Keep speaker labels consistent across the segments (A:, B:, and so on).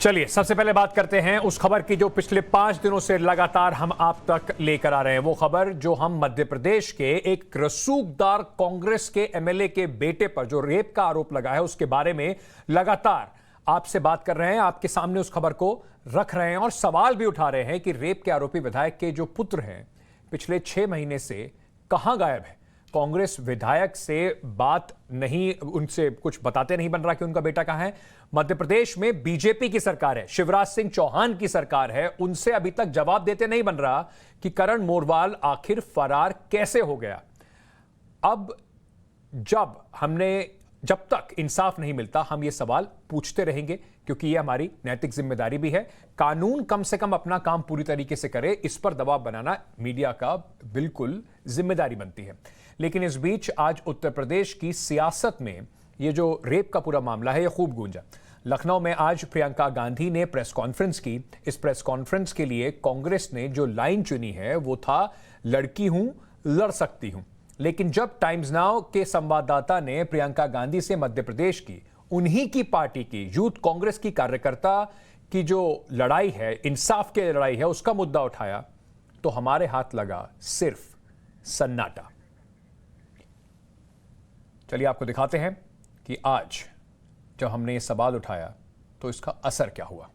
A: चलिए सबसे पहले बात करते हैं उस खबर की जो पिछले 5 दिनों से लगातार हम आप तक लेकर आ रहे हैं। वो खबर जो हम मध्य प्रदेश के एक रसूखदार कांग्रेस के एमएलए के बेटे पर जो रेप का आरोप लगा है उसके बारे में लगातार आपसे बात कर रहे हैं, आपके सामने उस खबर को रख रहे हैं और सवाल भी उठा रहे हैं कि रेप के आरोपी विधायक के जो पुत्र हैं पिछले 6 महीने से कहां गायब है। कांग्रेस विधायक से बात नहीं, उनसे कुछ बताते नहीं बन रहा कि उनका बेटा कहां है। मध्य प्रदेश में बीजेपी की सरकार है, शिवराज सिंह चौहान की सरकार है, उनसे अभी तक जवाब देते नहीं बन रहा कि करण मोरवाल आखिर फरार कैसे हो गया। अब जब तक इंसाफ नहीं मिलता हम ये सवाल पूछते रहेंगे, क्योंकि ये हमारी नैतिक जिम्मेदारी भी है। कानून कम से कम अपना काम पूरी तरीके से करे, इस पर दबाव बनाना मीडिया का बिल्कुल जिम्मेदारी बनती है। लेकिन इस बीच आज उत्तर प्रदेश की सियासत में ये जो रेप का पूरा मामला है ये खूब गूंजा। लखनऊ में आज प्रियंका गांधी ने प्रेस कॉन्फ्रेंस की। इस प्रेस कॉन्फ्रेंस के लिए कांग्रेस ने जो लाइन चुनी है वो था, लड़की हूं, लड़ सकती हूं। लेकिन जब टाइम्स नाउ के संवाददाता ने प्रियंका गांधी से मध्य प्रदेश की उन्हीं की पार्टी की यूथ कांग्रेस की कार्यकर्ता की जो लड़ाई है, इंसाफ की लड़ाई है, उसका मुद्दा उठाया तो हमारे हाथ लगा सिर्फ सन्नाटा। चलिए आपको दिखाते हैं कि आज जब हमने ये सवाल उठाया तो इसका असर क्या हुआ।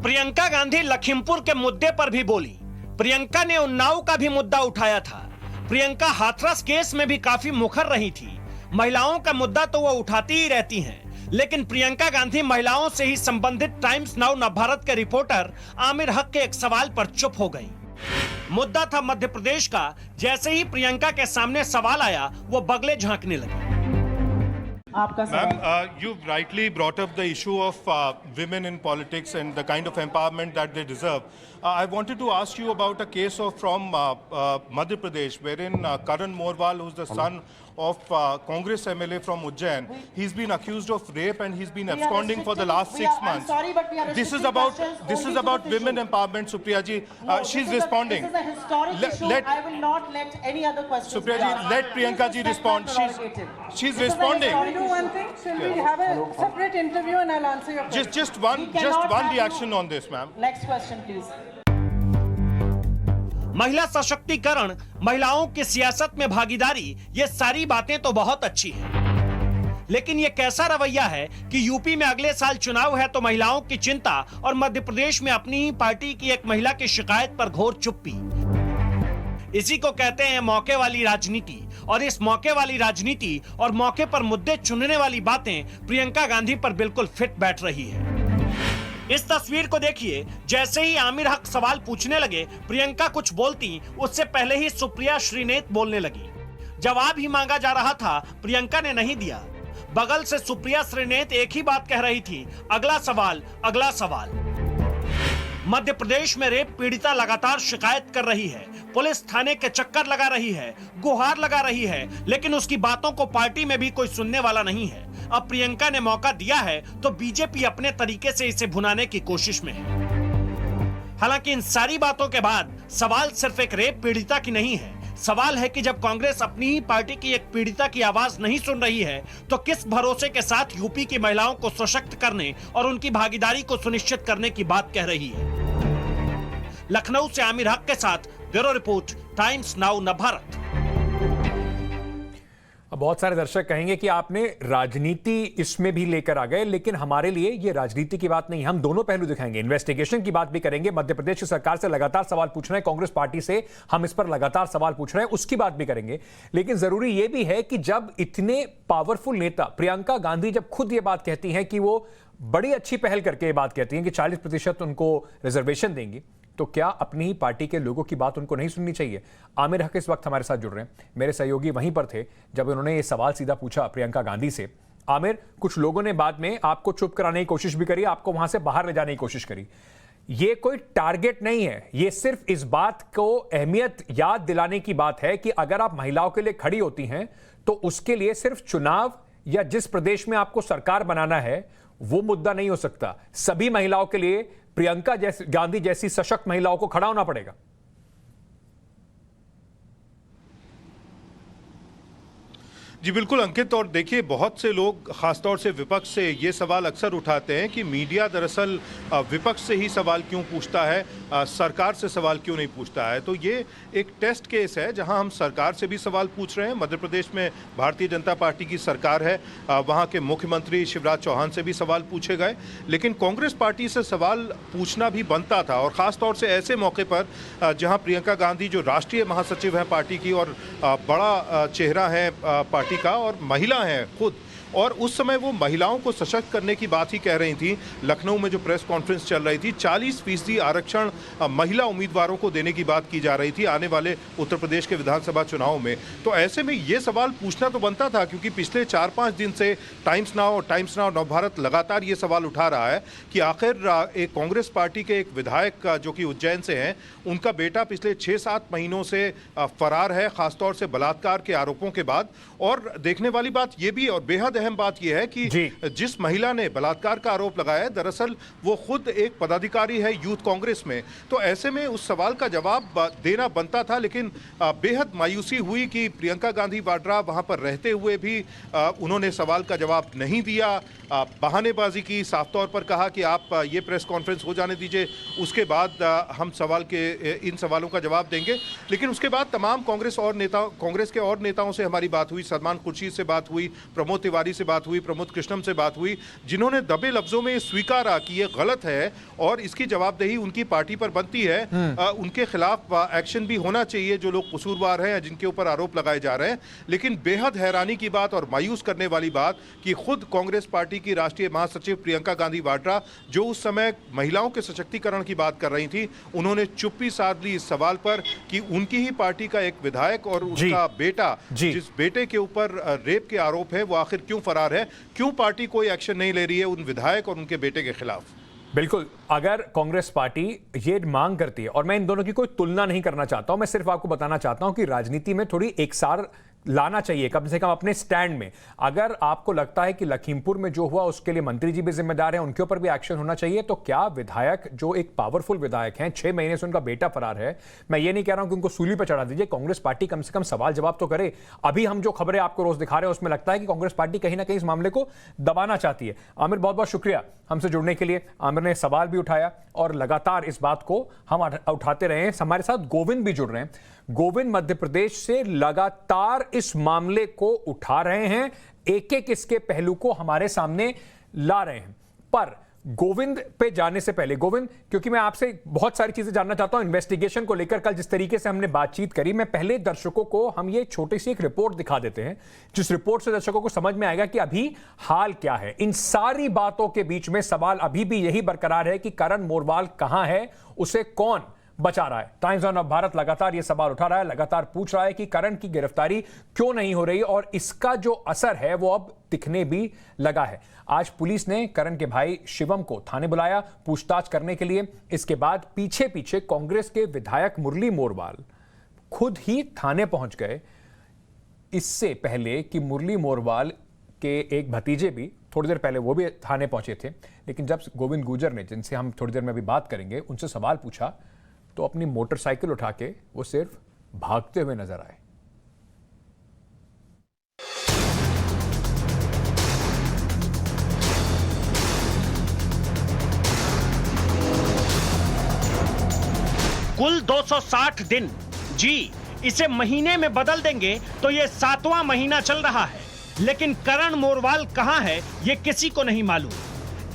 B: प्रियंका गांधी लखीमपुर के मुद्दे पर भी बोली। प्रियंका ने उन्नाव का भी मुद्दा उठाया था। प्रियंका हाथरस केस में भी काफी मुखर रही थी। महिलाओं का मुद्दा तो वो उठाती ही रहती हैं, लेकिन प्रियंका गांधी महिलाओं से ही संबंधित टाइम्स नाउ नवभारत के रिपोर्टर आमिर हक के एक सवाल पर चुप हो गई। मुद्दा था मध्य प्रदेश का। जैसे ही प्रियंका के सामने सवाल आया वो बगले झांकने लगी।
C: Ma'am, you've rightly brought up the issue of women in politics and the kind of empowerment that they deserve. I wanted to ask you about a case from Madhya Pradesh, wherein Karan Morwal, who's the son of Congress MLA from Ujjain, he's been accused of rape and he's been absconding for the last 6 months.
D: I'm sorry, but we are
C: This is about women empowerment, Supriya ji. She's responding.
D: This is a historic issue. I will not let any other questions.
C: Supriya ji, let Priyanka ji respond. She's responding.
E: Can we do one thing? Shall we have a separate interview and I'll answer your question?
C: Just one reaction on this, ma'am.
D: Next question, please.
B: महिला सशक्तिकरण, महिलाओं की सियासत में भागीदारी, ये सारी बातें तो बहुत अच्छी हैं। लेकिन ये कैसा रवैया है कि यूपी में अगले साल चुनाव है तो महिलाओं की चिंता और मध्य प्रदेश में अपनी ही पार्टी की एक महिला की शिकायत पर घोर चुप्पी। इसी को कहते हैं मौके वाली राजनीति। और इस मौके वाली राजनीति और मौके पर मुद्दे चुनने वाली बातें प्रियंका गांधी पर बिल्कुल फिट बैठ रही है। इस तस्वीर को देखिए। जैसे ही आमिर हक सवाल पूछने लगे, प्रियंका कुछ बोलती उससे पहले ही सुप्रिया श्रीनेत बोलने लगी। जवाब ही मांगा जा रहा था, प्रियंका ने नहीं दिया। बगल से सुप्रिया श्रीनेत एक ही बात कह रही थी, अगला सवाल, अगला सवाल। मध्य प्रदेश में रेप पीड़िता लगातार शिकायत कर रही है, पुलिस थाने के चक्कर लगा रही है, गुहार लगा रही है, लेकिन उसकी बातों को पार्टी में भी कोई सुनने वाला नहीं है। अब प्रियंका ने मौका दिया है तो बीजेपी अपने तरीके से इसे भुनाने की कोशिश में है। हालांकि इन सारी बातों के बाद सवाल सिर्फ एक रेप पीड़िता की नहीं है। सवाल है कि जब कांग्रेस अपनी ही पार्टी की एक पीड़िता की आवाज नहीं सुन रही है तो किस भरोसे के साथ यूपी की महिलाओं को सशक्त करने और उनकी भागीदारी को सुनिश्चित करने की बात कह रही है। लखनऊ से आमिर हक के साथ bureau report, times now Navbharat.
A: अब बहुत सारे दर्शक कहेंगे कि आपने राजनीति इसमें भी लेकर आ गए, लेकिन हमारे लिए ये राजनीति की बात नहीं। हम दोनों पहलू दिखाएंगे, इन्वेस्टिगेशन की बात भी करेंगे। मध्य प्रदेश की सरकार से लगातार सवाल पूछ रहे हैं, कांग्रेस पार्टी से हम इस पर लगातार सवाल पूछ रहे हैं, उसकी बात भी करेंगे। लेकिन जरूरी यह भी है कि जब इतने पावरफुल नेता प्रियंका गांधी जब खुद ये बात कहती हैं कि वो बड़ी अच्छी पहल करके ये बात कहती हैं कि 40% उनको रिजर्वेशन देंगी, तो क्या अपनी ही पार्टी के लोगों की बात उनको नहीं सुननी चाहिए? आमिर हक इस वक्त हमारे साथ जुड़ रहे हैं। मेरे सहयोगी वहीं पर थे जब उन्होंने ये सवाल सीधा पूछा प्रियंका गांधी से। आमिर, कुछ लोगों ने बाद में आपको चुप कराने की कोशिश भी करी, आपको वहां से बाहर ले जाने की कोशिश करी। ये कोई टारगेट नहीं है, ये सिर्फ इस बात को अहमियत याद दिलाने की बात है कि अगर आप महिलाओं के लिए खड़ी होती हैं तो उसके लिए सिर्फ चुनाव या जिस प्रदेश में आपको सरकार बनाना है वो मुद्दा नहीं हो सकता। सभी महिलाओं के लिए प्रियंका गांधी जैसी सशक्त महिलाओं को खड़ा होना पड़ेगा।
C: जी बिल्कुल अंकित, और देखिए बहुत से लोग खासतौर से विपक्ष से ये सवाल अक्सर उठाते हैं कि मीडिया दरअसल विपक्ष से ही सवाल क्यों पूछता है, सरकार से सवाल क्यों नहीं पूछता है। तो ये एक टेस्ट केस है जहां हम सरकार से भी सवाल पूछ रहे हैं। मध्य प्रदेश में भारतीय जनता पार्टी की सरकार है, वहां के मुख्यमंत्री शिवराज चौहान से भी सवाल पूछे गए, लेकिन कांग्रेस पार्टी से सवाल पूछना भी बनता था, और ख़ासतौर से ऐसे मौके पर जहां प्रियंका गांधी जो राष्ट्रीय महासचिव हैं पार्टी की और बड़ा चेहरा है पार्टी का और महिला हैं खुद, और उस समय वो महिलाओं को सशक्त करने की बात ही कह रही थी। लखनऊ में जो प्रेस कॉन्फ्रेंस चल रही थी, 40% आरक्षण महिला उम्मीदवारों को देने की बात की जा रही थी आने वाले उत्तर प्रदेश के विधानसभा चुनाव में। तो ऐसे में ये सवाल पूछना तो बनता था, क्योंकि पिछले 4-5 दिन से टाइम्स नाउ नवभारत लगातार ये सवाल उठा रहा है कि आखिर एक कांग्रेस पार्टी के एक विधायक जो कि उज्जैन से हैं, उनका बेटा पिछले 6-7 महीनों से फरार है, खासतौर से बलात्कार के आरोपों के बाद। और देखने वाली बात ये भी और बेहद अहम बात यह है कि जिस महिला ने बलात्कार का आरोप लगाया है, दरअसल वो खुद एक पदाधिकारी है यूथ कांग्रेस में। तो ऐसे में उस सवाल का जवाब देना बनता था, लेकिन बेहद मायूसी हुई कि प्रियंका गांधी वाड्रा वहां पर रहते हुए भी उन्होंने सवाल का जवाब नहीं दिया, बहानेबाजी की, साफ तौर पर कहा कि आप ये प्रेस कॉन्फ्रेंस हो जाने दीजिए, उसके बाद हम इन सवालों का जवाब देंगे। लेकिन उसके बाद तमाम कांग्रेस के और नेताओं से हमारी बात हुई, सलमान खुर्शीद से बात हुई, प्रमोद तिवारी से बात हुई, प्रमोद कृष्णम से बात हुई, जिन्होंने दबे लफ्जों में स्वीकारा कि ये गलत है और इसकी जवाबदेही उनकी पार्टी पर बनती है। उनके खिलाफ एक्शन भी होना चाहिए जो लोग कसूरवार हैं, जिनके ऊपर आरोप लगाए जा रहे हैं। लेकिन बेहद हैरानी की बात और मायूस करने वाली बात कि खुद कांग्रेस पार्टी की राष्ट्रीय महासचिव प्रियंका गांधी वाड्रा, जो उस समय महिलाओं के सशक्तिकरण की बात कर रही थी, उन्होंने चुप्पी साध ली इस सवाल पर कि उनकी ही पार्टी का एक विधायक और उसका बेटा, जिस बेटे के ऊपर रेप के आरोप है, वो आखिर क्यों फरार है, क्यों पार्टी कोई एक्शन नहीं ले रही है उन विधायक और उनके बेटे के खिलाफ।
A: बिल्कुल, अगर कांग्रेस पार्टी ये मांग करती है, और मैं इन दोनों की कोई तुलना नहीं करना चाहता हूं, मैं सिर्फ आपको बताना चाहता हूं कि राजनीति में थोड़ी एकसार लाना चाहिए कम से कम अपने स्टैंड में। अगर आपको लगता है कि लखीमपुर में जो हुआ उसके लिए मंत्री जी भी जिम्मेदार हैं, उनके ऊपर भी एक्शन होना चाहिए, तो क्या विधायक जो एक पावरफुल विधायक हैं, 6 महीने से उनका बेटा फरार है, मैं ये नहीं कह रहा हूं कि उनको सूली पर चढ़ा दीजिए, कांग्रेस पार्टी कम से कम सवाल जवाब तो करे। अभी हम जो खबरें आपको रोज दिखा रहे हैं उसमें लगता है कि कांग्रेस पार्टी कहीं ना कहीं इस मामले को दबाना चाहती है। आमिर, बहुत बहुत शुक्रिया हमसे जुड़ने के लिए। आमिर ने सवाल भी उठाया और लगातार इस बात को हम उठाते रहे हैं। हमारे साथ गोविंद भी जुड़ रहे हैं। गोविंद मध्य प्रदेश से लगातार इस मामले को उठा रहे हैं, एक एक इसके पहलू को हमारे सामने ला रहे हैं। पर गोविंद पे जाने से पहले, गोविंद, क्योंकि मैं आपसे बहुत सारी चीजें जानना चाहता हूं इन्वेस्टिगेशन को लेकर, कल जिस तरीके से हमने बातचीत करी, मैं पहले दर्शकों को हम ये छोटी सी एक रिपोर्ट दिखा देते हैं, जिस रिपोर्ट से दर्शकों को समझ में आएगा कि अभी हाल क्या है। इन सारी बातों के बीच में सवाल अभी भी यही बरकरार है कि करण मोरवाल कहां है, उसे कौन बचा रहा है। टाइम्स ऑफ भारत लगातार यह सवाल उठा रहा है, लगातार पूछ रहा है कि करण की गिरफ्तारी क्यों नहीं हो रही, और इसका जो असर है वो अब दिखने भी लगा है। आज पुलिस ने करण के भाई शिवम को थाने बुलाया पूछताछ करने के लिए। इसके बाद पीछे पीछे कांग्रेस के विधायक मुरली मोरवाल खुद ही थाने पहुंच गए। इससे पहले कि मुरली मोरवाल के एक भतीजे भी थोड़ी देर पहले वो भी थाने पहुंचे थे, लेकिन जब गोविंद गुर्जर ने, जिनसे हम थोड़ी देर में भी बात करेंगे, उनसे सवाल पूछा तो अपनी मोटरसाइकिल उठा के वो सिर्फ भागते हुए नजर आए।
B: कुल 260 दिन, जी इसे महीने में बदल देंगे तो ये 7वां महीना चल रहा है, लेकिन करण मोरवाल कहां है ये किसी को नहीं मालूम।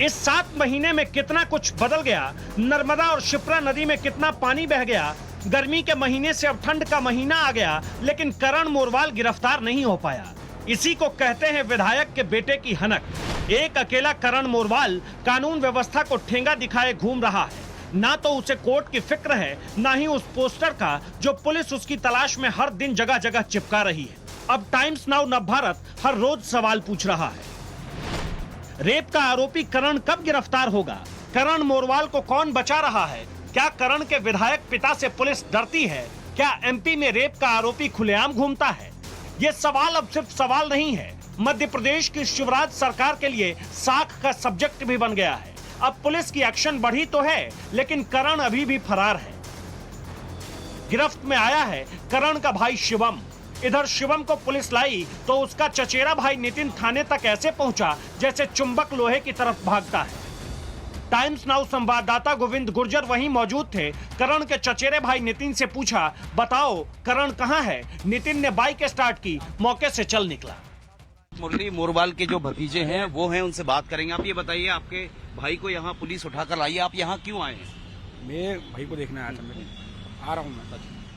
B: इस 7 महीने में कितना कुछ बदल गया, नर्मदा और शिप्रा नदी में कितना पानी बह गया, गर्मी के महीने से अब ठंड का महीना आ गया, लेकिन करण मोरवाल गिरफ्तार नहीं हो पाया। इसी को कहते हैं विधायक के बेटे की हनक। एक अकेला करण मोरवाल कानून व्यवस्था को ठेंगा दिखाए घूम रहा है। ना तो उसे कोर्ट की फिक्र है, ना ही उस पोस्टर का जो पुलिस उसकी तलाश में हर दिन जगह जगह चिपका रही है। अब टाइम्स नाउ नवभारत हर रोज सवाल पूछ रहा है, रेप का आरोपी करण कब गिरफ्तार होगा? करण मोरवाल को कौन बचा रहा है? क्या करण के विधायक पिता से पुलिस डरती है? क्या एमपी में रेप का आरोपी खुलेआम घूमता है? ये सवाल अब सिर्फ सवाल नहीं है, मध्य प्रदेश की शिवराज सरकार के लिए साख का सब्जेक्ट भी बन गया है। अब पुलिस की एक्शन बढ़ी तो है, लेकिन करण अभी भी फरार है। गिरफ्त में आया है करण का भाई शिवम। इधर शिवम को पुलिस लाई तो उसका चचेरा भाई नितिन थाने तक ऐसे पहुंचा जैसे चुंबक लोहे की तरफ भागता है। टाइम्स नाउ संवाददाता गोविंद गुर्जर वहीं मौजूद थे। करण के चचेरे भाई नितिन से पूछा, बताओ करण कहाँ है? नितिन ने बाइक स्टार्ट की, मौके से चल निकला।
F: मुरली मोरवाल के जो भतीजे हैं वो हैं, उनसे बात करेंगे। आप ये बताइए, आपके भाई को यहाँ पुलिस उठाकर लाई है, आप यहाँ क्यों आए हैं?
G: मैं भाई को देखने आया था, मैं आ रहा हूँ मैं।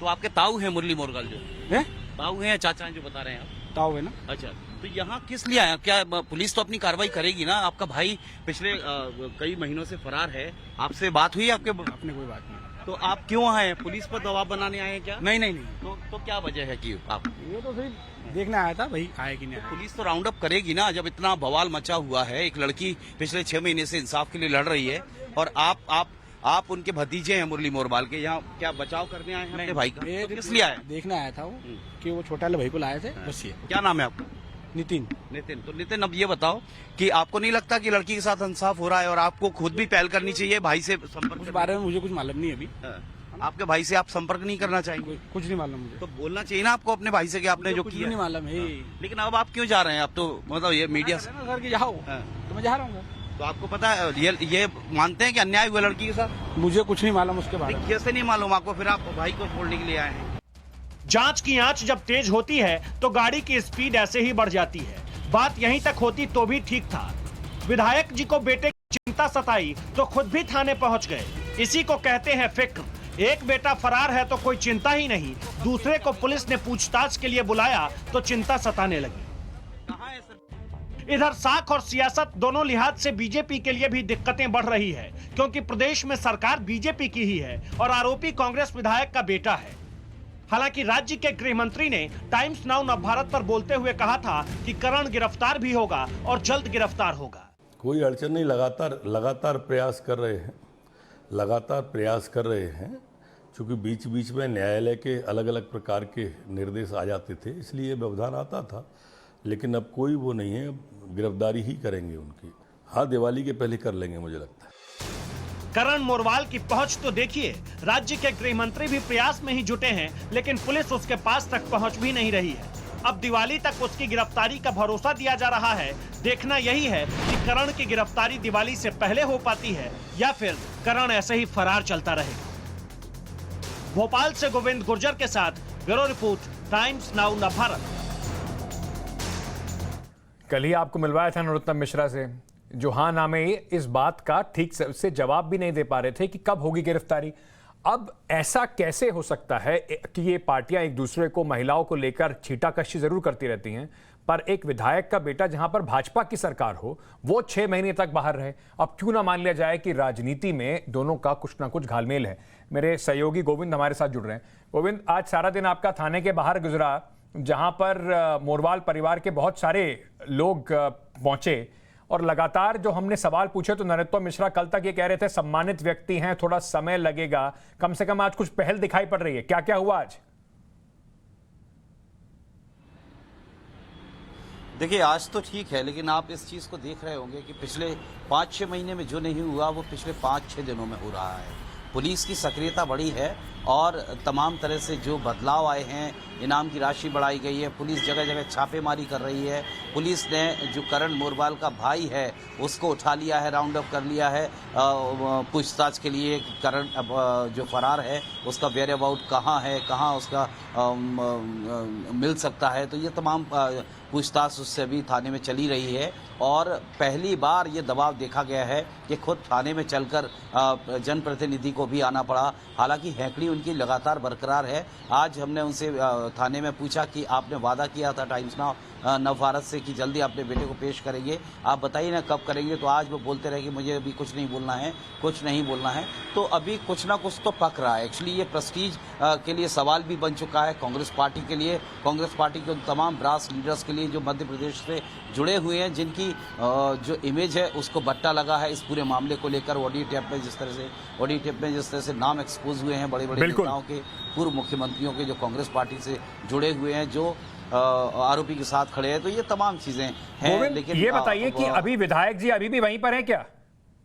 F: तो आपके ताऊ हैं मुरली मोरवाल जो
G: है?
F: ताऊ हैं या चाचा हैं जो बता रहे हैं आप?
G: ताऊ है ना।
F: अच्छा, तो यहाँ किस लिए आया? क्या पुलिस तो अपनी कार्रवाई करेगी ना? आपका भाई पिछले कई महीनों से फरार है, आपसे बात हुई आपके?
G: अपने कोई बात नहीं।
F: तो आप क्यों आए? पुलिस पर दबाव बनाने आए हैं क्या?
G: नहीं नहीं नहीं,
F: तो क्या वजह है कि आप?
G: ये तो सिर्फ देखने आया था, भाई आया कि नहीं आया।
F: पुलिस तो राउंड अप करेगी ना, जब इतना बवाल मचा हुआ है। एक लड़की पिछले 6 महीने से इंसाफ के लिए लड़ रही है और आप उनके भतीजे हैं मुरली मोरवाल के। यहाँ क्या बचाव करने आए हैं अपने भाई का?
G: मैं
F: तो किस लिए आए?
G: देखने आया था वो कि वो छोटा वाले भाई को लाए थे, बस ये।
F: क्या नाम है आपका?
G: नितिन।
F: नितिन। तो नितिन, अब ये बताओ कि आपको नहीं लगता कि लड़की के साथ इंसाफ हो रहा है और आपको खुद भी पहल करनी चाहिए, भाई से संपर्क?
G: उस बारे में मुझे कुछ मालूम नहीं अभी।
F: आपके भाई से आप संपर्क नहीं करना चाहेंगे?
G: कुछ नहीं मालूम मुझे।
F: तो बोलना चाहिए ना आपको अपने भाई से कि आपने जो
G: कुछ
F: किया
G: नहीं मालूम है।
F: लेकिन अब आप क्यों जा रहे हैं? आप तो मतलब ये मीडिया से
G: सर के जाओ
F: हाँ।
G: तो मैं जा रहा हूँ।
F: तो आपको पता है ये मानते हैं कि अन्याय हुआ लड़की के साथ?
G: मुझे कुछ नहीं मालूम उसके बारे में।
F: कैसे नहीं मालूम आपको? फिर आप भाई को छोड़ने के लिए आए हैं?
B: जांच की आंच जब तेज होती है तो गाड़ी की स्पीड ऐसे ही बढ़ जाती है। बात यहीं तक होती तो भी ठीक था। विधायक जी को बेटे की चिंता सताई तो खुद भी थाने पहुंच गए। इसी को कहते हैं फिक्र। एक बेटा फरार है तो कोई चिंता ही नहीं, दूसरे को पुलिस ने पूछताछ के लिए बुलाया तो चिंता सताने लगी। इधर साख और सियासत दोनों लिहाज से बीजेपी के लिए भी दिक्कतें बढ़ रही है, क्योंकि प्रदेश में सरकार बीजेपी की ही है और आरोपी कांग्रेस विधायक का बेटा है। हालांकि राज्य के गृह मंत्री ने टाइम्स नाउ नवभारत पर बोलते हुए कहा था कि करण गिरफ्तार भी होगा और जल्द गिरफ्तार होगा।
H: कोई अड़चन नहीं, लगातार प्रयास कर रहे हैं। चूंकि बीच बीच में न्यायालय के अलग अलग प्रकार के निर्देश आ जाते थे, इसलिए व्यवधान आता था। लेकिन अब कोई वो नहीं है, गिरफ्तारी ही करेंगे उनकी। हाँ, दिवाली के पहले कर लेंगे मुझे लगता है।
B: करण मोरवाल की पहुंच तो देखिए, राज्य के गृह मंत्री भी प्रयास में ही जुटे हैं, लेकिन पुलिस उसके पास तक पहुंच भी नहीं रही है। अब दिवाली तक उसकी गिरफ्तारी का भरोसा दिया जा रहा है। देखना यही है कि करण की गिरफ्तारी दिवाली से पहले हो पाती है या फिर करण ऐसे ही फरार चलता रहेगा। भोपाल से गोविंद गुर्जर के साथ bureau report, times now Navbharat.
A: कल ही आपको मिलवाया था नरोत्तम मिश्रा से, जो हाँ ना में इस बात का ठीक से जवाब भी नहीं दे पा रहे थे कि कब होगी गिरफ्तारी। अब ऐसा कैसे हो सकता है कि ये पार्टियां एक दूसरे को, महिलाओं को लेकर छीटाकशी जरूर करती रहती हैं, पर एक विधायक का बेटा जहां पर भाजपा की सरकार हो, वो 6 महीने तक बाहर रहे। अब क्यों ना मान लिया जाए कि राजनीति में दोनों का कुछ ना कुछ घालमेल है। मेरे सहयोगी गोविंद हमारे साथ जुड़ रहे हैं। गोविंद, आज सारा दिन आपका थाने के बाहर गुजरा, जहां पर मोरवाल परिवार के बहुत सारे लोग पहुंचे और लगातार जो हमने सवाल पूछे तो नरोत्तम मिश्रा कल तक ये कह रहे थे सम्मानित व्यक्ति हैं, थोड़ा समय लगेगा। कम से कम आज कुछ पहल दिखाई पड़ रही है। क्या क्या हुआ आज?
F: देखिए, आज तो ठीक है, लेकिन आप इस चीज़ को देख रहे होंगे कि पिछले 5-6 महीने में जो नहीं हुआ वो पिछले 5-6 दिनों में हो रहा है। पुलिस की सक्रियता बढ़ी है और तमाम तरह से जो बदलाव आए हैं, इनाम की राशि बढ़ाई गई है, पुलिस जगह जगह छापेमारी कर रही है। पुलिस ने जो करण मोरवाल का भाई है उसको उठा लिया है, राउंड अप कर लिया है पूछताछ के लिए। करण जो फरार है उसका वेयर अबाउट कहाँ है, कहाँ उसका मिल सकता है, तो ये तमाम पूछताछ उससे अभी थाने में चली रही है। और पहली बार ये दबाव देखा गया है कि खुद थाने में चलकर जनप्रतिनिधि को भी आना पड़ा। हालांकि हैंकड़ी उनकी लगातार बरकरार है। आज हमने उनसे थाने में पूछा कि आपने वादा किया था टाइम्स नाउ नवभारत से कि जल्दी अपने बेटे को पेश करेंगे, आप बताइए ना कब करेंगे। तो आज वो बोलते रहे कि मुझे अभी कुछ नहीं बोलना है, कुछ नहीं बोलना है। तो अभी कुछ ना कुछ तो पक रहा है। एक्चुअली ये प्रेस्टीज के लिए सवाल भी बन चुका है कांग्रेस पार्टी के लिए, कांग्रेस पार्टी के उन तमाम ब्रास लीडर्स के लिए जो मध्य प्रदेश से जुड़े हुए हैं, जिनकी जो इमेज है उसको बट्टा लगा है इस पूरे मामले को लेकर। ऑडियो टेप में जिस तरह से नाम एक्सपोज हुए हैं बड़े बड़े नेताओं के, पूर्व मुख्यमंत्रियों के जो कांग्रेस पार्टी से जुड़े हुए हैं, जो आरोपी के साथ खड़े हैं, तो ये तमाम चीजें हैं। लेकिन
A: ये बताइए कि अभी विधायक जी अभी भी वहीं पर हैं क्या?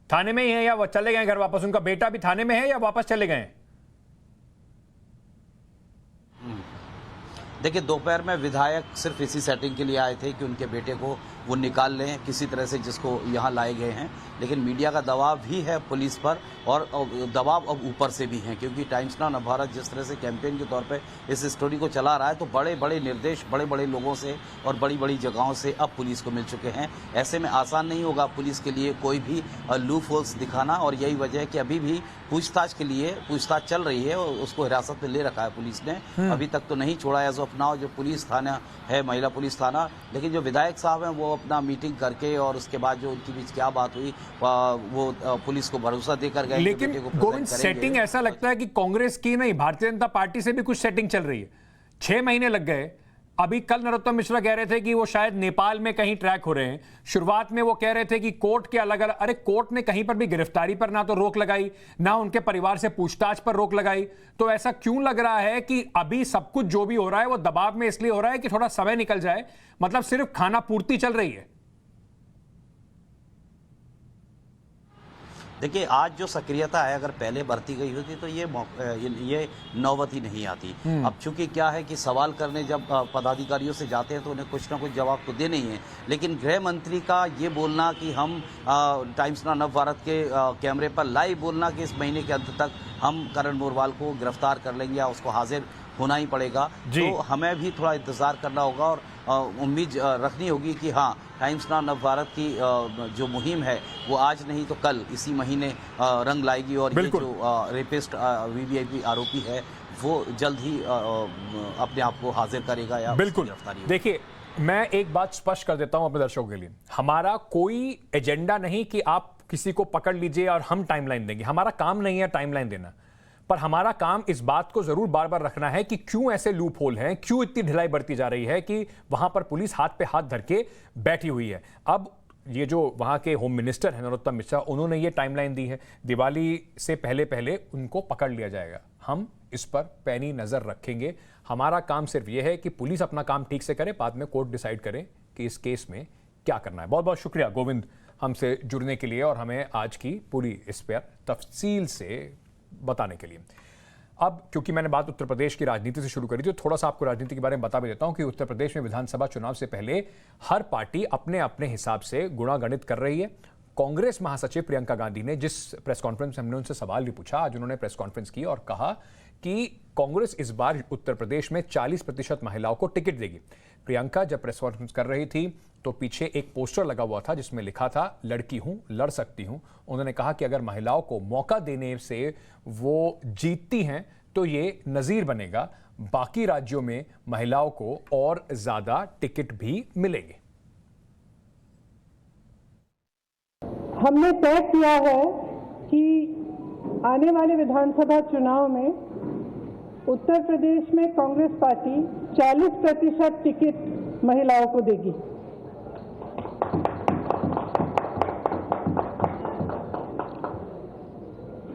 A: थाने में ही हैं या वो चले गए घर वापस? उनका बेटा भी थाने में है या वापस चले गए?
F: देखिए, दोपहर में विधायक सिर्फ इसी सेटिंग के लिए आए थे कि उनके बेटे को वो निकाल लें किसी तरह से, जिसको यहाँ लाए गए हैं। लेकिन मीडिया का दबाव भी है पुलिस पर, और दबाव अब ऊपर से भी है, क्योंकि टाइम्स नाउ नवभारत जिस तरह से कैंपेन के तौर पे इस स्टोरी को चला रहा है, तो बड़े बड़े निर्देश बड़े बड़े लोगों से और बड़ी बड़ी जगहों से अब पुलिस को मिल चुके हैं। ऐसे में आसान नहीं होगा पुलिस के लिए कोई भी लूप होल्स दिखाना, और यही वजह है कि अभी भी पूछताछ के लिए पूछताछ चल रही है, और उसको हिरासत में ले रखा है पुलिस ने। अभी तक तो नहीं छोड़ा एज ऑफ नाउ जो पुलिस थाना है, महिला पुलिस थाना। लेकिन जो विधायक साहब हैं वो अपना मीटिंग करके और उसके बाद जो उनके बीच क्या बात हुई वो पुलिस को भरोसा देकर गए।
A: लेकिन गोविंद, सेटिंग ऐसा लगता है कि कांग्रेस की नहीं, भारतीय जनता पार्टी से भी कुछ सेटिंग चल रही है। 6 महीने लग गए। अभी कल नरोत्तम मिश्रा कह रहे थे कि वो शायद नेपाल में कहीं ट्रैक हो रहे हैं। शुरुआत में वो कह रहे थे कि कोर्ट के अलग अलग, अरे कोर्ट ने कहीं पर भी गिरफ्तारी पर ना तो रोक लगाई, ना उनके परिवार से पूछताछ पर रोक लगाई। तो ऐसा क्यों लग रहा है कि अभी सब कुछ जो भी हो रहा है वो दबाव में इसलिए हो रहा है कि थोड़ा समय निकल जाए, मतलब सिर्फ खाना पूर्ति चल रही है?
F: देखिए, आज जो सक्रियता है, अगर पहले बढ़ती गई होती तो ये नौबत ही नहीं आती। अब चूंकि क्या है कि सवाल करने जब पदाधिकारियों से जाते हैं तो उन्हें कुछ ना कुछ जवाब तो देने ही है। लेकिन गृह मंत्री का ये बोलना कि हम टाइम्स नाउ नवभारत के कैमरे पर लाइव बोलना कि इस महीने के अंत तक हम करण मोरवाल को गिरफ्तार कर लेंगे या उसको हाजिर होना ही पड़ेगा, तो हमें भी थोड़ा इंतजार करना होगा और उम्मीद रखनी होगी कि हाँ, टाइम्स नाउ नवभारत की जो मुहिम है वो आज नहीं तो कल इसी महीने रंग लाएगी, और ये जो रेपिस्ट वीवीआईपी आरोपी है वो जल्द ही अपने आप को हाजिर करेगा या गिरफ्तारी।
A: देखिए, मैं एक बात स्पष्ट कर देता हूं अपने दर्शकों के लिए, हमारा कोई एजेंडा नहीं कि आप किसी को पकड़ लीजिए और हम टाइमलाइन देंगे। हमारा काम नहीं है टाइमलाइन देना, पर हमारा काम इस बात को जरूर बार बार रखना है कि क्यों ऐसे लूप होल हैं, क्यों इतनी ढिलाई बढ़ती जा रही है कि वहां पर पुलिस हाथ पे हाथ धर के बैठी हुई है। अब ये जो वहां के होम मिनिस्टर हैं नरोत्तम मिश्रा, उन्होंने ये टाइमलाइन दी है, दिवाली से पहले पहले उनको पकड़ लिया जाएगा। हम इस पर पैनी नजर रखेंगे। हमारा काम सिर्फ यह है कि पुलिस अपना काम ठीक से करे, बाद में कोर्ट डिसाइड करे कि इस केस में क्या करना है। बहुत बहुत शुक्रिया गोविंद हमसे जुड़ने के लिए और हमें आज की पूरी इस पर तफसील से बताने के लिए। अब क्योंकि मैंने बात उत्तर प्रदेश की राजनीति से शुरू करी थी, तो थोड़ा सा आपको राजनीति के बारे में बता भी देता हूं कि उत्तर प्रदेश में विधानसभा चुनाव से पहले हर पार्टी अपने अपने हिसाब से गुणागणित कर रही है। कांग्रेस महासचिव प्रियंका गांधी ने जिस प्रेस कॉन्फ्रेंस में हमने उनसे सवाल भी पूछा, आज उन्होंने प्रेस कॉन्फ्रेंस की और कहा कि कांग्रेस इस बार उत्तर प्रदेश में 40% महिलाओं को टिकट देगी। प्रियंका जब प्रेस कॉन्फ्रेंस कर रही थी तो पीछे एक पोस्टर लगा हुआ था जिसमें लिखा था, लड़की हूं, लड़ सकती हूं। उन्होंने कहा कि अगर महिलाओं को मौका देने से वो जीतती हैं तो ये नजीर बनेगा, बाकी राज्यों में महिलाओं को और ज्यादा टिकट भी मिलेंगे।
E: हमने तय किया है कि आने वाले विधानसभा चुनाव में उत्तर प्रदेश में कांग्रेस पार्टी 40% टिकट महिलाओं को देगी।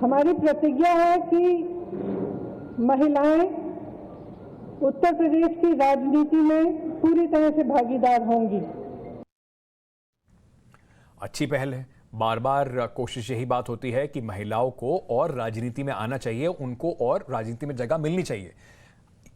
E: हमारी प्रतिज्ञा है कि महिलाएं उत्तर प्रदेश की राजनीति में पूरी तरह से भागीदार होंगी।
A: अच्छी पहल है। बार बार कोशिश यही बात होती है कि महिलाओं को और राजनीति में आना चाहिए, उनको और राजनीति में जगह मिलनी चाहिए।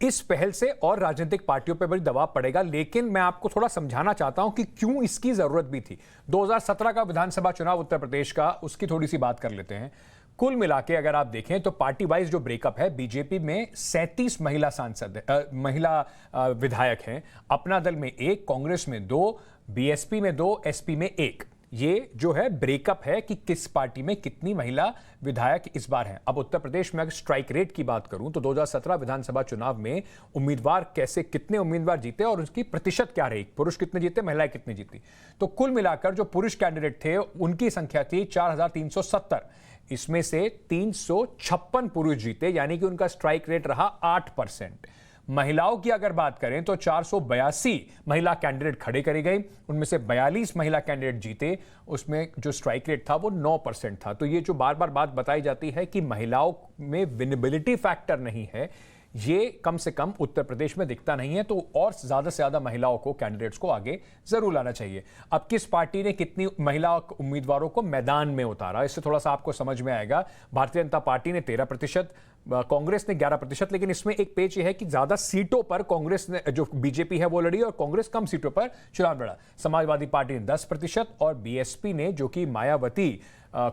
A: इस पहल से और राजनीतिक पार्टियों पर बड़ी दबाव पड़ेगा, लेकिन मैं आपको थोड़ा समझाना चाहता हूं कि क्यों इसकी जरूरत भी थी। 2017 का विधानसभा चुनाव उत्तर प्रदेश का, उसकी थोड़ी सी बात कर लेते हैं। कुल मिला के अगर आप देखें तो पार्टी वाइज जो ब्रेकअप है, बीजेपी में 37 महिला विधायक हैं, अपना दल में 1, कांग्रेस में 2, बीएसपी में 2, एसपी में 1। ये जो है ब्रेकअप है कि किस पार्टी में कितनी महिला विधायक इस बार हैं। अब उत्तर प्रदेश में अगर स्ट्राइक रेट की बात करूं तो 2017 विधानसभा चुनाव में उम्मीदवार कितने उम्मीदवार जीते और उसकी प्रतिशत क्या रही, पुरुष कितने जीते, महिलाएं कितनी जीती। तो कुल मिलाकर जो पुरुष कैंडिडेट थे उनकी संख्या थी 4370। इसमें से 356 पुरुष जीते, यानी कि उनका स्ट्राइक रेट रहा 8%। महिलाओं की अगर बात करें तो 482 महिला कैंडिडेट खड़े करी गई, उनमें से 42 महिला कैंडिडेट जीते, उसमें जो स्ट्राइक रेट था वो 9% था। तो ये जो बार बार बात बताई जाती है कि महिलाओं में विनेबिलिटी फैक्टर नहीं है, ये कम से कम उत्तर प्रदेश में दिखता नहीं है। तो और ज्यादा से ज्यादा महिलाओं को, कैंडिडेट्स को आगे जरूर लाना चाहिए। अब किस पार्टी ने कितनी महिला उम्मीदवारों को मैदान में उतारा, इससे थोड़ा सा आपको समझ में आएगा। भारतीय जनता पार्टी ने 13%, कांग्रेस ने 11%, लेकिन इसमें एक पेच यह है कि ज्यादा सीटों पर कांग्रेस ने, जो बीजेपी है वो लड़ी, और कांग्रेस कम सीटों पर चुनाव लड़ा। समाजवादी पार्टी ने 10% और बीएसपी ने, जो कि मायावती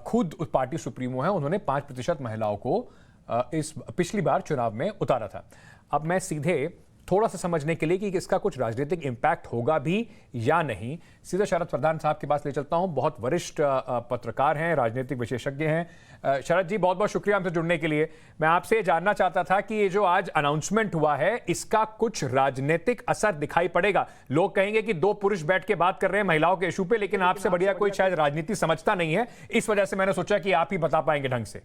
A: खुद उस पार्टी सुप्रीमो है, उन्होंने 5% महिलाओं को इस पिछली बार चुनाव में उतारा था। अब मैं सीधे थोड़ा सा समझने के लिए कि इसका कुछ राजनीतिक इंपैक्ट होगा भी या नहीं, सीधे शरद प्रधान साहब के पास ले चलता हूं। बहुत वरिष्ठ पत्रकार हैं, राजनीतिक विशेषज्ञ हैं। शरद जी, बहुत बहुत शुक्रिया हमसे जुड़ने के लिए। मैं आपसे ये जानना चाहता था कि ये जो आज अनाउंसमेंट हुआ है, इसका कुछ राजनीतिक असर दिखाई पड़ेगा? लोग कहेंगे कि दो पुरुष बैठ के बात कर रहे हैं महिलाओं के इशू पे, लेकिन आपसे बढ़िया कोई शायद राजनीति समझता नहीं है। इस वजह से मैंने सोचा कि आप ही बता पाएंगे ढंग से।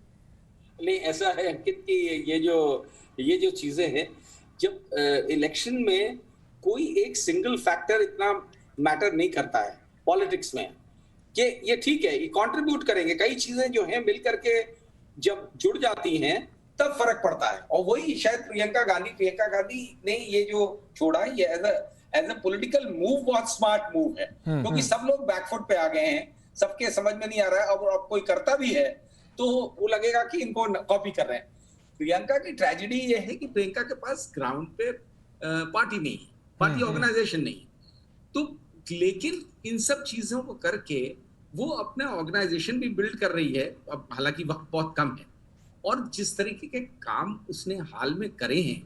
I: नहीं, ऐसा है अंकित कि ये जो चीजें हैं, जब इलेक्शन में कोई एक सिंगल फैक्टर इतना मैटर नहीं करता है पॉलिटिक्स में, कि ये ठीक है, ये कंट्रीब्यूट करेंगे, कई चीजें जो हैं मिल करके जब जुड़ जाती हैं तब फर्क पड़ता है। और वही शायद प्रियंका गांधी ने ये जो छोड़ा, ये एज अ पॉलिटिकल मूव बहुत स्मार्ट मूव है, क्योंकि सब लोग बैकफुट पे आ गए हैं, सबके समझ में नहीं आ रहा है। अब कोई करता भी है तो वो लगेगा कि इनको कॉपी कर रहे हैं। प्रियंका की ट्रेजेडी ये है कि प्रियंका के पास ग्राउंड पे पार्टी नहीं है, पार्टी ऑर्गेनाइजेशन नहीं है। तो लेकिन इन सब चीजों को करके वो अपना ऑर्गेनाइजेशन भी बिल्ड कर रही है। अब हालांकि वक्त बहुत कम है, और जिस तरीके के काम उसने हाल में करे हैं,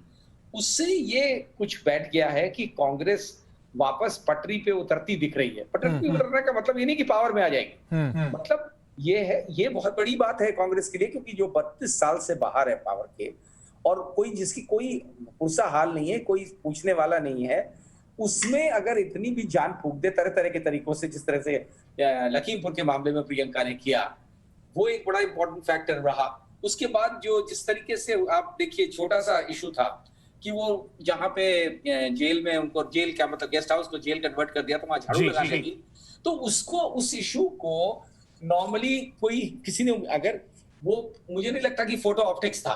I: उससे ये कुछ बैठ गया है कि कांग्रेस वापस पटरी पे उतरती दिख रही है। पटरी पे उतरने का मतलब ये नहीं कि पावर में आ जाएगी, मतलब ये है, ये बहुत बड़ी बात है कांग्रेस के लिए, क्योंकि जो 32 साल से बाहर है पावर के, और कोई जिसकी कोई पुरसा हाल नहीं है, कोई पूछने वाला नहीं है, उसमें अगर इतनी भी जान फूंक दे तरह तरह के तरीकों से, जिस तरह से लखीमपुर के मामले में प्रियंका ने किया, वो एक बड़ा इंपॉर्टेंट फैक्टर रहा। उसके बाद जो जिस तरीके से आप देखिए, छोटा सा इशू था कि वो जहां पे जेल में, उनको जेल क्या मतलब गेस्ट हाउस को जेल कन्वर्ट कर दिया, तो वहां झाड़ू लगाने लगी। तो उसको, उस इशू को नॉर्मली कोई किसी ने, अगर वो, मुझे नहीं लगता कि फोटो ऑप्टिक्स था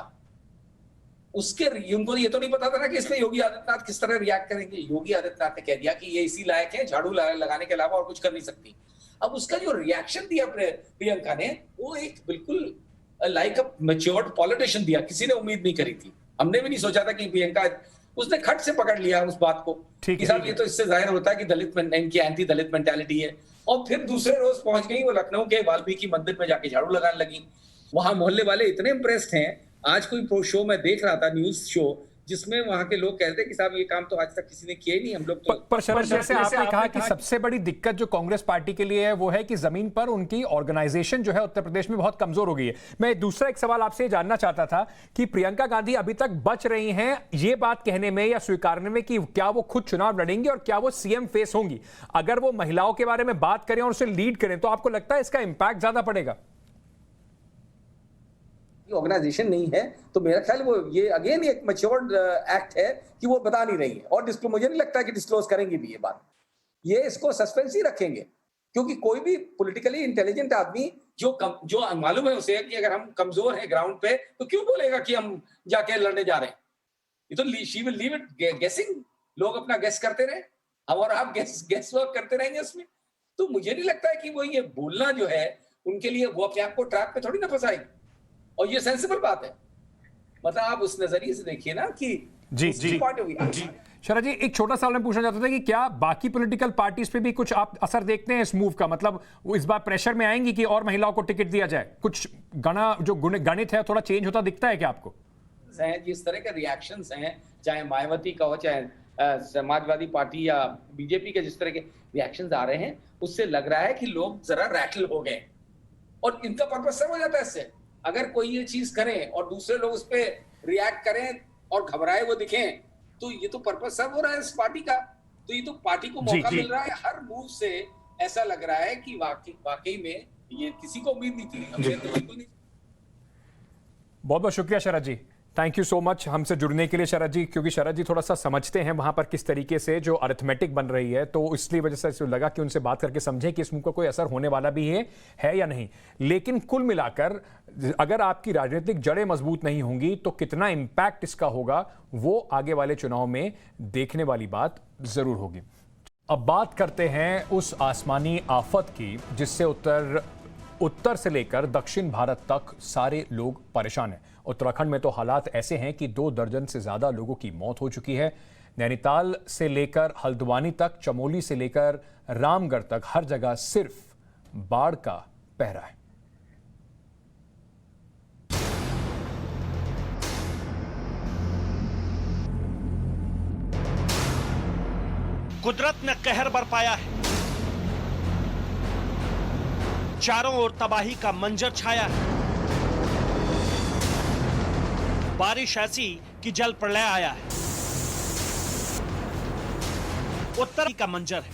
I: उसके, उनको ये तो नहीं पता था ना कि इसमें योगी आदित्यनाथ किस तरह रिएक्ट करेंगे। योगी आदित्यनाथ ने कह दिया कि ये इसी लायक है, झाड़ू लगाने के अलावा और कुछ कर नहीं सकती। अब उसका जो रिएक्शन दिया प्रियंका ने, वो एक बिल्कुल लाइक अ मैच्योर्ड पॉलिटिशियन दिया, किसी ने उम्मीद नहीं करी थी। हमने भी नहीं सोचा था कि प्रियंका, उसने खट से पकड़ लिया उस बात को कि साहब ये तो इससे जाहिर होता है कि दलित, इनकी एंटी दलित मेंटालिटी है। और फिर दूसरे रोज पहुंच गई वो लखनऊ के वाल्मीकि मंदिर में जाके झाड़ू लगाने लगी। वहां मोहल्ले वाले इतने इंप्रेस्ड हैं। आज कोई शो मैं देख रहा था, न्यूज शो, जिसमें वहां के लोग कहते हैं कि साहब ये काम तो आज तक किसी ने किया ही नहीं, हम लोग तो।
A: पर शरद, जैसे आपने कहा कि सबसे बड़ी दिक्कत जो कांग्रेस पार्टी के लिए है वो है कि जमीन पर उनकी ऑर्गेनाइजेशन जो है उत्तर प्रदेश में बहुत कमजोर हो गई है। मैं दूसरा एक सवाल आपसे जानना चाहता था कि प्रियंका गांधी अभी तक बच रही हैं ये बात कहने में या स्वीकारने में कि क्या वो खुद चुनाव लड़ेंगी और क्या वो सीएम फेस होंगी। अगर वो महिलाओं के बारे में बात करें और उसे लीड करें, तो आपको लगता है इसका इंपैक्ट ज्यादा पड़ेगा?
I: ऑर्गेनाइजेशन नहीं है तो मेरा ख्याल वो ये अगेन एक मैच्योर्ड एक्ट है कि वो बता नहीं रही है, और मुझे नहीं लगता कि डिस्क्लोज करेंगे भी ये बात। ये इसको सस्पेंस ही रखेंगे, क्योंकि कोई भी पॉलिटिकली इंटेलिजेंट आदमी जो मालूम है उसे कि अगर हम कमजोर हैं ग्राउंड पे, तो क्यों बोलेगा कि हम जाके लड़ने जा रहे हैं। ये तो शी विल लीव इट गेसिंग, लोग अपना गेस करते रहे, हम और आप गेस वर्क करते रहेंगे उसमें। तो मुझे नहीं लगता है कि वो ये बोलना जो है उनके लिए, वो अपने आप को ट्रैप पे थोड़ी ना फंसाएगी, और ये सेंसिबल बात है। मतलब आप उस नजरिए से देखिए ना कि
A: जी शरद जी, एक छोटा सवाल मैं पूछना चाहता था कि क्या बाकी पॉलिटिकल पार्टीज पे भी कुछ आप असर देखते हैं इस मूव का? मतलब वो इस बार प्रेशर में आएंगी कि और महिलाओं को टिकट दिया जाए? कुछ गणित है थोड़ा चेंज होता दिखता है क्या आपको?
I: जिस तरह के रिएक्शंस हैं, चाहे मायावती का हो, चाहे समाजवादी पार्टी या बीजेपी के जिस तरह के रिएक्शंस आ रहे हैं, उससे लग रहा है कि लोग जरा रैटल हो गए, और इनका पर्पस सब हो जाता है इससे। अगर कोई ये चीज करे और दूसरे लोग उस पर रिएक्ट करें और घबराए वो दिखें, तो ये तो पर्पस सब हो रहा है इस पार्टी का। तो ये तो पार्टी को मौका मिल रहा है हर मूव से। ऐसा लग रहा है कि वाकई में ये किसी को उम्मीद नहीं थी।
A: बहुत बहुत शुक्रिया शरद जी। थैंक यू सो मच हमसे जुड़ने के लिए शरद जी, क्योंकि शरद जी थोड़ा सा समझते हैं वहां पर किस तरीके से जो अरिथमेटिक बन रही है, तो इसलिए वजह से लगा कि उनसे बात करके समझें कि इस मूव का कोई असर होने वाला भी है या नहीं। लेकिन कुल मिलाकर अगर आपकी राजनीतिक जड़ें मजबूत नहीं होंगी तो कितना इंपैक्ट इसका होगा वो आगे वाले चुनाव में देखने वाली बात जरूर होगी। अब बात करते हैं उस आसमानी आफत की जिससे उत्तर से लेकर दक्षिण भारत तक सारे लोग परेशान हैं। उत्तराखंड में तो हालात ऐसे हैं कि 2 दर्जन से ज्यादा लोगों की मौत हो चुकी है। नैनीताल से लेकर हल्द्वानी तक, चमोली से लेकर रामगढ़ तक हर जगह सिर्फ बाढ़ का पहरा है।
B: कुदरत ने कहर बरपाया है, चारों ओर तबाही का मंजर छाया है। बारिश ऐसी कि जल प्रलय आया है। उत्तर का मंजर है।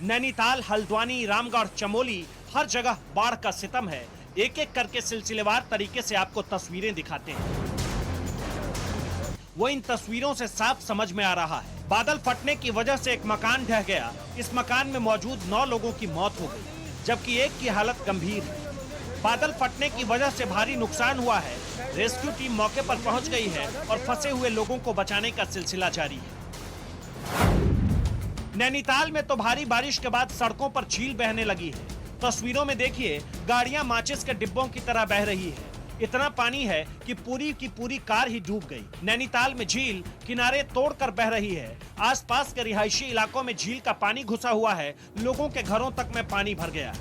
B: नैनीताल, हल्द्वानी, रामगढ़, चमोली हर जगह बाढ़ का सितम है। एक एक करके सिलसिलेवार तरीके से आपको तस्वीरें दिखाते हैं। वो इन तस्वीरों से साफ समझ में आ रहा है। बादल फटने की वजह से एक मकान ढह गया। इस मकान में मौजूद 9 लोगों की मौत हो गई, जबकि एक की हालत गंभीर है। बादल फटने की वजह से भारी नुकसान हुआ है। रेस्क्यू टीम मौके पर पहुंच गई है और फंसे हुए लोगों को बचाने का सिलसिला जारी है। नैनीताल में तो भारी बारिश के बाद सड़कों पर झील बहने लगी है। तस्वीरों में देखिए, गाड़ियां माचिस के डिब्बों की तरह बह रही है। इतना पानी है कि पूरी की पूरी कार ही डूब गई। नैनीताल में झील किनारे तोड़कर बह रही है। आसपास के रिहायशी इलाकों में झील का पानी घुसा हुआ है। लोगों के घरों तक में पानी भर गया है।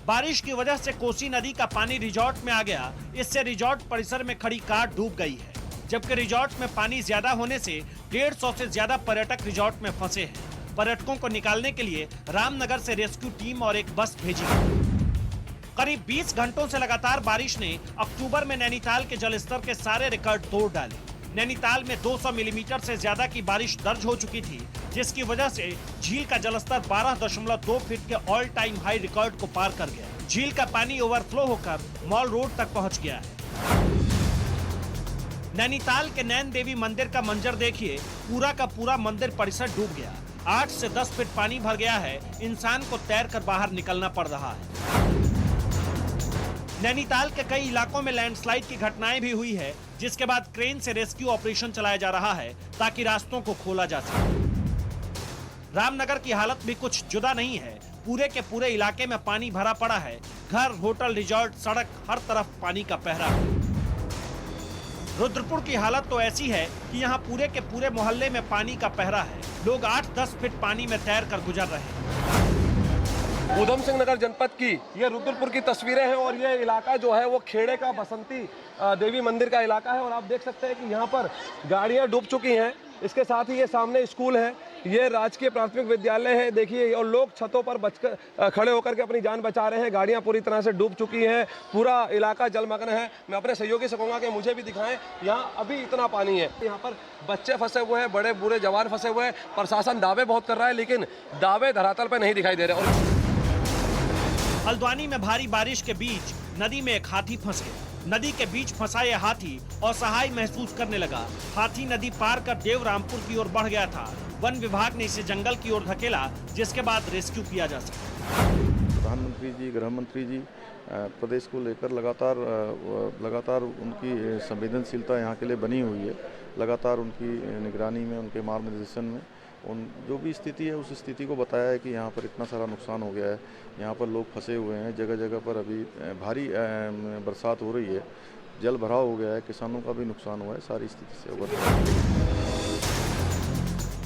B: बारिश की वजह से कोसी नदी का पानी रिजॉर्ट में आ गया। इससे रिजॉर्ट परिसर में खड़ी कार डूब गई है, जबकि रिजॉर्ट में पानी ज्यादा होने से 150 से ज्यादा पर्यटक रिजॉर्ट में फंसे हैं। पर्यटकों को निकालने के लिए रामनगर से रेस्क्यू टीम और एक बस भेजी गई। करीब 20 घंटों से लगातार बारिश ने अक्टूबर में नैनीताल के जलस्तर के सारे रिकॉर्ड तोड़ डाले। नैनीताल में 200 मिलीमीटर से ज्यादा की बारिश दर्ज हो चुकी थी, जिसकी वजह से झील का जलस्तर 12.2 फीट के ऑल टाइम हाई रिकॉर्ड को पार कर गया। झील का पानी ओवरफ्लो होकर मॉल रोड तक पहुंच गया है। नैनीताल के नैन देवी मंदिर का मंजर देखिए, पूरा का पूरा मंदिर परिसर डूब गया। 8 से 10 फीट पानी भर गया है। इंसान को तैरकर बाहर निकलना पड़ रहा है। नैनीताल के कई इलाकों में लैंडस्लाइड की घटनाएं भी हुई है, जिसके बाद क्रेन से रेस्क्यू ऑपरेशन चलाया जा रहा है ताकि रास्तों को खोला जा सके। रामनगर की हालत भी कुछ जुदा नहीं है। पूरे के पूरे इलाके में पानी भरा पड़ा है। घर, होटल, रिजॉर्ट, सड़क, हर तरफ पानी का पहरा है। रुद्रपुर की हालत तो ऐसी है कि यहाँ पूरे के पूरे मोहल्ले में पानी का पहरा है। लोग 8-10 फीट पानी में तैर कर गुजर रहे हैं।
J: उधम सिंह नगर जनपद की ये रुद्रपुर की तस्वीरें हैं और ये इलाका जो है वो खेड़े का बसंती देवी मंदिर का इलाका है। और आप देख सकते हैं कि यहाँ पर गाड़ियाँ डूब चुकी हैं। इसके साथ ही ये सामने स्कूल है, ये राजकीय प्राथमिक विद्यालय है देखिए, और लोग छतों पर बचकर खड़े होकर के अपनी जान बचा रहे हैं। गाड़ियाँ पूरी तरह से डूब चुकी हैं, पूरा इलाका जलमग्न है। मैं अपने सहयोगी से कहूँगा कि मुझे भी दिखाएं, यहाँ अभी इतना पानी है। यहाँ पर बच्चे फंसे हुए हैं, बड़े बूढ़े जवान फंसे हुए हैं। प्रशासन दावे बहुत कर रहा है, लेकिन दावे धरातल पर नहीं दिखाई दे रहे। और
B: हल्द्वानी में भारी बारिश के बीच नदी में एक हाथी फंस गया। नदी के बीच फंसा यह हाथी असहाय महसूस करने लगा। हाथी नदी पार कर देवरामपुर की ओर बढ़ गया था। वन विभाग ने इसे जंगल की ओर धकेला, जिसके बाद रेस्क्यू किया जा सका।
K: प्रधानमंत्री जी, गृह मंत्री जी प्रदेश को लेकर लगातार उनकी संवेदनशीलता यहाँ के लिए बनी हुई है। लगातार उनकी निगरानी में, उनके मार्गदर्शन में उन जो भी स्थिति है उस स्थिति को बताया है कि यहाँ पर इतना सारा नुकसान हो गया है, यहाँ पर लोग फंसे हुए हैं। जगह जगह पर अभी भारी बरसात हो रही है, जल भराव हो गया है, किसानों का भी नुकसान हुआ है। सारी स्थिति से अवगत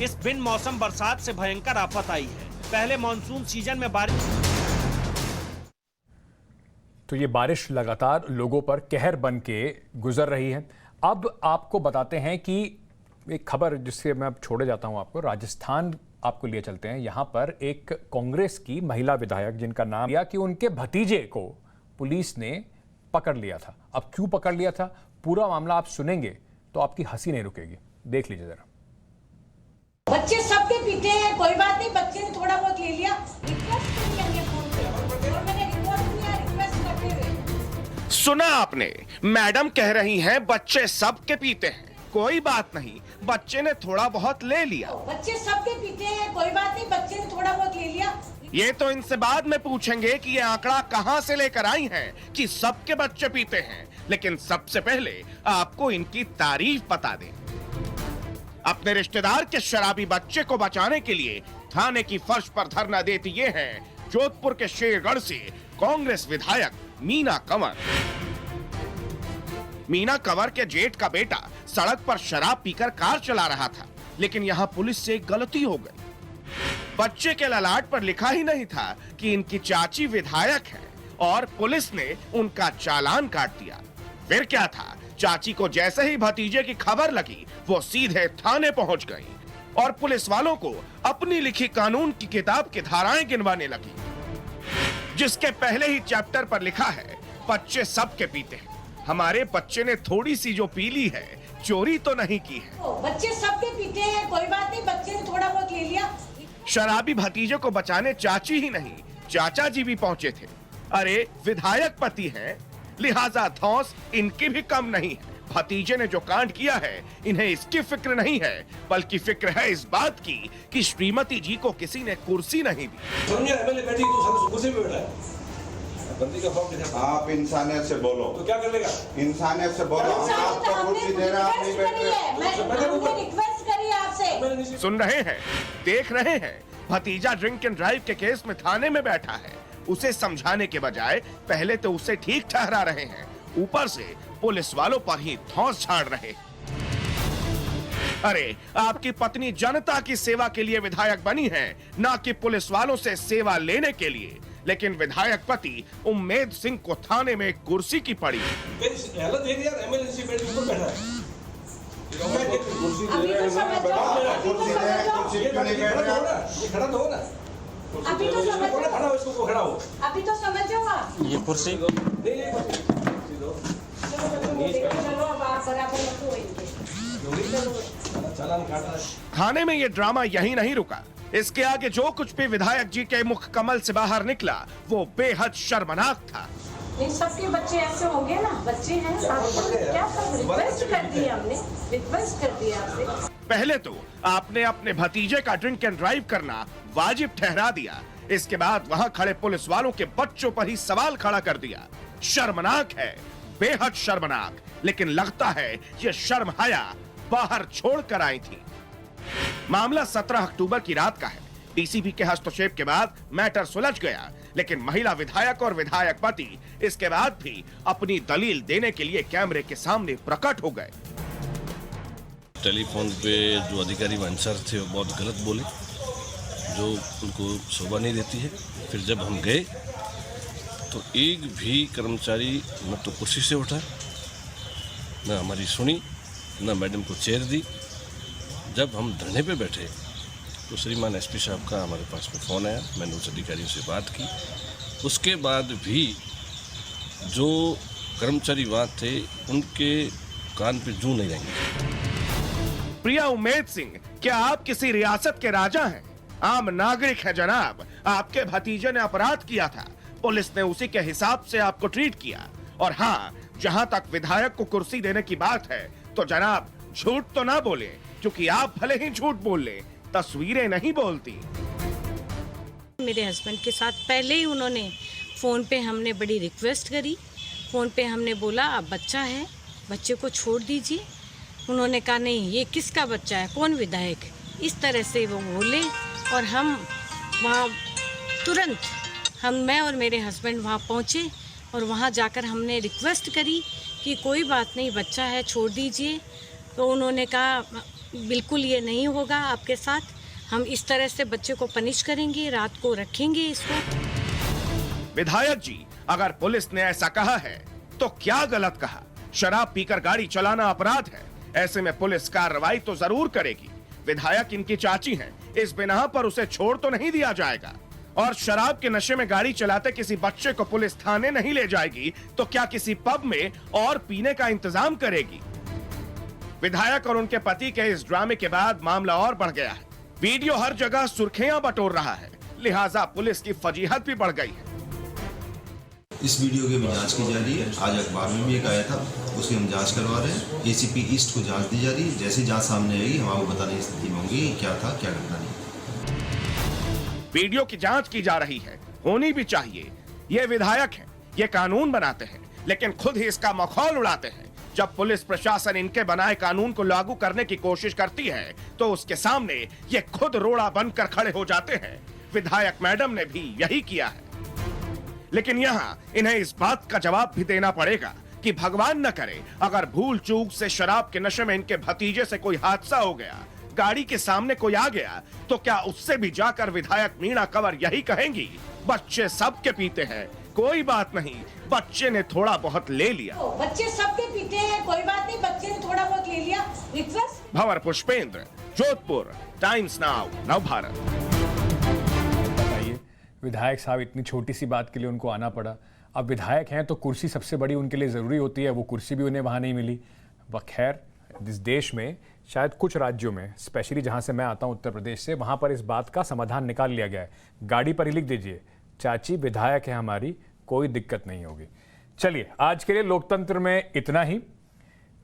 B: इस बिन मौसम बरसात से भयंकर आफत आई है। पहले मानसून सीजन में बारिश,
A: तो ये बारिश लगातार लोगों पर कहर बन के गुजर रही है। अब आपको बताते हैं कि एक खबर जिससे मैं अब छोड़े जाता हूं आपको, राजस्थान आपको लिए चलते हैं। यहां पर एक कांग्रेस की महिला विधायक जिनका नाम लिया कि उनके भतीजे को पुलिस ने पकड़ लिया था। अब क्यों पकड़ लिया था, पूरा मामला आप सुनेंगे तो आपकी हंसी नहीं रुकेगी। देख लीजिए जरा।
L: बच्चे सबके पीते हैं, कोई बात नहीं, बच्चे ने थोड़ा बहुत ले लिया।
J: सुना आपने, मैडम कह रही हैं बच्चे सबके पीते हैं। कोई बात नहीं, बच्चे ने थोड़ा बहुत ले लिया।
L: बच्चे सबके पीते हैं, कोई बात नहीं, बच्चे ने थोड़ा बहुत ले लिया।
J: ये तो इनसे बाद में पूछेंगे कि ये आंकड़ा कहां से लेकर आई हैं कि सबके बच्चे पीते हैं। लेकिन सबसे पहले आपको इनकी तारीफ बता दें। अपने रिश्तेदार के शराबी बच्चे को बचाने के लिए थाने की फर्श पर धरना देती ये हैं जोधपुर के शेरगढ़ से कांग्रेस विधायक मीना कंवर। मीना कंवर के जेठ का बेटा सड़क पर शराब पीकर कार चला रहा था, लेकिन यहां पुलिस से एक गलती हो गई। बच्चे के ललाट पर लिखा ही नहीं था कि इनकी चाची विधायक है और पुलिस ने उनका चालान काट दिया। फिर क्या था, चाची को जैसे ही भतीजे की खबर लगी वो सीधे थाने पहुंच गई और पुलिस वालों को अपनी लिखी कानून की किताब की धाराएं गिनवाने लगी, जिसके पहले ही चैप्टर पर लिखा है बच्चे सबके पीते हैं। हमारे बच्चे ने थोड़ी सी जो पी ली है, चोरी तो नहीं की है।
L: बच्चे सबके पीते हैं, कोई बात नहीं, बच्चे ने थोड़ा बहुत ले लिया।
J: शराबी भतीजे को बचाने चाची ही नहीं, चाचा जी भी पहुंचे थे। अरे विधायक पति हैं, लिहाजा धौंस इनकी भी कम नहीं है। भतीजे ने जो कांड किया है, इन्हें इसकी फिक्र नहीं है, बल्कि फिक्र है इस बात की कि श्रीमती जी को किसी ने कुर्सी नहीं दी।
M: आप इंसानियत से बोलो तो क्या कर लेगा? इंसानियत से बोलो। आपको कुर्सी दे रहा, आप नहीं बैठे।
J: सुन रहे हैं, देख रहे हैं, भतीजा ड्रिंक एंड ड्राइव के केस में थाने में बैठा है। उसे समझाने के बजाय पहले तो उसे ठीक ठहरा रहे हैं, ऊपर से पुलिस वालों पर ही धौंस झाड़ रहे। अरे आपकी पत्नी जनता की सेवा के लिए विधायक बनी है, ना कि पुलिस वालों से सेवा लेने के लिए। लेकिन विधायक पति उम्मेद सिंह को थाने में एक कुर्सी की पड़ी।
L: अभी तो समझ जाओ आप।
G: ये कुर्सी
J: थाने में ये ड्रामा यही नहीं रुका। इसके आगे जो कुछ भी विधायक जी के मुख कमल से बाहर निकला वो बेहद शर्मनाक था।
L: इन सबके बच्चे ऐसे होंगे ना, बच्चे हैं, क्या सब रिक्वेस्ट कर दी हमने, रिक्वेस्ट कर दी आपसे।
J: पहले तो आपने अपने भतीजे का ड्रिंक एंड ड्राइव करना वाजिब ठहरा दिया, इसके बाद वहां खड़े पुलिस वालों के बच्चों पर ही सवाल खड़ा कर दिया। शर्मनाक है, बेहद शर्मनाक। लेकिन लगता है ये शर्म हया बाहर छोड़कर आई थी। मामला 17 अक्टूबर की रात का है। डीसीपी के हस्तक्षेप के बाद मैटर सुलझ गया, लेकिन महिला विधायक और विधायक पति इसके बाद भी अपनी दलील देने के लिए कैमरे के सामने प्रकट हो गए।
H: टेलीफोन पे जो अधिकारी वंशर थे वो बहुत गलत बोले, जो उनको शोभा नहीं देती है। फिर जब हम गए तो एक भी कर्मचारी न तो कुर्सी से उठा, न हमारी सुनी, न मैडम को चेयर दी। जब हम धरने पे बैठे तो श्रीमान एसपी साहब का हमारे पास में फ़ोन आया, मैंने उस अधिकारियों से बात की। उसके बाद भी जो कर्मचारी वहाँ थे उनके कान पे जूं नहीं रहेंगे।
J: प्रिया उम्मेद सिंह, क्या आप किसी रियासत के राजा हैं? आम नागरिक हैं जनाब। आपके भतीजे ने अपराध किया था, पुलिस ने उसी के हिसाब से आपको ट्रीट किया। और हाँ, जहाँ तक विधायक को कुर्सी देने की बात है तो जनाब झूठ तो ना बोले, क्योंकि आप भले ही झूठ बोल ले, तस्वीरें नहीं बोलती।
N: मेरे हस्बैंड के साथ पहले ही उन्होंने फ़ोन पे हमने बड़ी रिक्वेस्ट करी। फ़ोन पे हमने बोला अब बच्चा है, बच्चे को छोड़ दीजिए। उन्होंने कहा नहीं, ये किसका बच्चा है, कौन विधायक है, इस तरह से वो बोले। और हम वहाँ तुरंत मैं और मेरे हस्बैंड वहाँ पहुँचे और वहाँ जाकर हमने रिक्वेस्ट करी कि कोई बात नहीं, बच्चा है, छोड़ दीजिए। तो उन्होंने कहा बिल्कुल ये नहीं होगा आपके साथ, हम इस तरह से बच्चे को पनिश करेंगे, रात को रखेंगे इसको।
J: विधायक जी, अगर पुलिस ने ऐसा कहा है तो क्या गलत कहा? शराब पीकर गाड़ी चलाना अपराध है, ऐसे में पुलिस कार्रवाई तो जरूर करेगी। विधायक इनकी चाची हैं, इस बिना पर उसे छोड़ तो नहीं दिया जाएगा। और शराब के नशे में गाड़ी चलाते किसी बच्चे को पुलिस थाने नहीं ले जाएगी तो क्या किसी पब में और पीने का इंतजाम करेगी? विधायक और उनके पति के इस ड्रामे के बाद मामला और बढ़ गया है। वीडियो हर जगह सुर्खियां बटोर रहा है, लिहाजा पुलिस की फजीहत भी बढ़ गई है।
O: इस वीडियो की भी जांच की जा रही है। आज अखबार में भी एक आया था, उसकी हम जांच करवा रहे हैं। एसीपी ईस्ट को जांच दी जा रही है। जैसी जांच सामने आएगी हम आपको बताने की स्थिति में होंगे क्या था क्या घटना नहीं।
B: वीडियो की जांच की जा रही है, होनी भी चाहिए। ये विधायक हैं, ये कानून बनाते हैं, लेकिन खुद ही इसका मखौल उड़ाते हैं। जब पुलिस प्रशासन इनके बनाए कानून को लागू करने की कोशिश करती है तो उसके सामने ये खुद रोड़ा बनकर खड़े हो जाते हैं। विधायक मैडम ने भी यही किया है। लेकिन यहाँ इन्हें इस बात का जवाब भी देना पड़ेगा कि भगवान न करे अगर भूल चूक से शराब के नशे में इनके भतीजे से कोई हादसा हो गया, गाड़ी के सामने कोई आ गया, तो क्या उससे भी जाकर विधायक मीणा कंवर यही कहेंगी, बच्चे सबके पीते हैं, कोई बात नहीं, बच्चे ने थोड़ा बहुत ले लिया।
L: बच्चे सबके पीते हैं, कोई बात नहीं, बच्चे ने थोड़ा बहुत ले लिया। रिक्वेस्ट।
B: भंवर पुष्पेंद्र, जोधपुर, टाइम्स नाउ, नव भारत।
A: बताइए, विधायक साहब इतनी छोटी सी बात के लिए उनको आना पड़ा। अब विधायक हैं तो कुर्सी सबसे बड़ी उनके लिए ज़रूरी होती है, वो कुर्सी भी उन्हें वहाँ नहीं मिली। खैर, इस देश में शायद कुछ राज्यों में, स्पेशली जहाँ से मैं आता हूँ उत्तर प्रदेश से, वहाँ पर इस बात का समाधान निकाल लिया गया है। गाड़ी पर ही लिख दीजिए, चाची विधायक है हमारी, कोई दिक्कत नहीं होगी। चलिए, आज के लिए लोकतंत्र में इतना ही।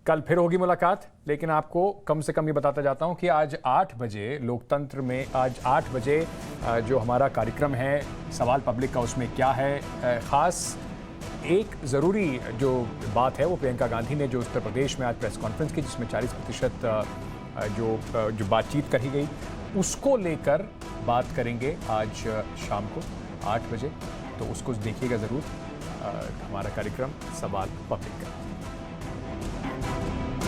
A: कल फिर होगी मुलाकात, लेकिन आपको कम से कम ये बताता जाता हूँ कि आज 8 बजे लोकतंत्र में, आज 8 बजे जो हमारा कार्यक्रम है सवाल पब्लिक का, उसमें क्या है ख़ास एक ज़रूरी जो बात है वो प्रियंका गांधी ने जो उत्तर प्रदेश में आज प्रेस कॉन्फ्रेंस की, जिसमें 40% जो बातचीत कही गई, उसको लेकर बात करेंगे आज शाम को 8 बजे। तो उसको देखिएगा ज़रूर, हमारा कार्यक्रम सवाल पब्लिक का।